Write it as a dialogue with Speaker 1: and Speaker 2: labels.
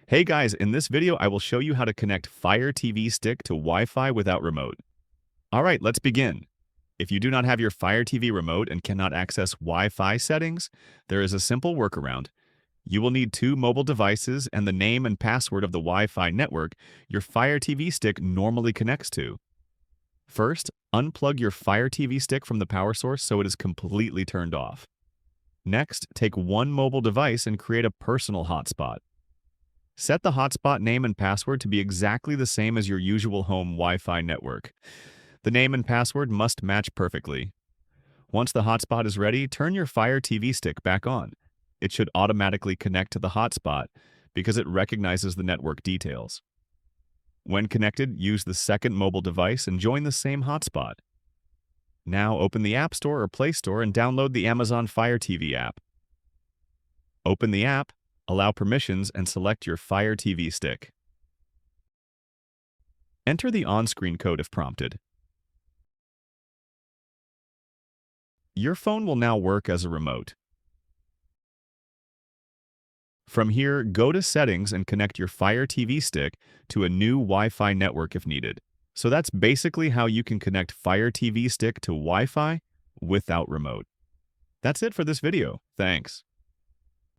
Speaker 1: Hey guys, in this video I will show you how to connect Fire TV Stick to Wi-Fi without remote. Alright, let's begin. If you do not have your Fire TV remote and cannot access Wi-Fi settings, there is a simple workaround. You will need two mobile devices and the name and password of the Wi-Fi network your Fire TV Stick normally connects to. First, unplug your Fire TV Stick from the power source so it is completely turned off. Next, take one mobile device and create a personal hotspot. Set the hotspot name and password to be exactly the same as your usual home Wi-Fi network. The name and password must match perfectly. Once the hotspot is ready, turn your Fire TV Stick back on. It should automatically connect to the hotspot because it recognizes the network details. When connected, use the second mobile device and join the same hotspot. Now open the App Store or Play Store and download the Amazon Fire TV app. Open the app, allow permissions, and select your Fire TV Stick. Enter the on-screen code if prompted. Your phone will now work as a remote. From here, go to Settings and connect your Fire TV Stick to a new Wi-Fi network if needed. So that's basically how you can connect Fire TV Stick to Wi-Fi without remote. That's it for this video. Thanks.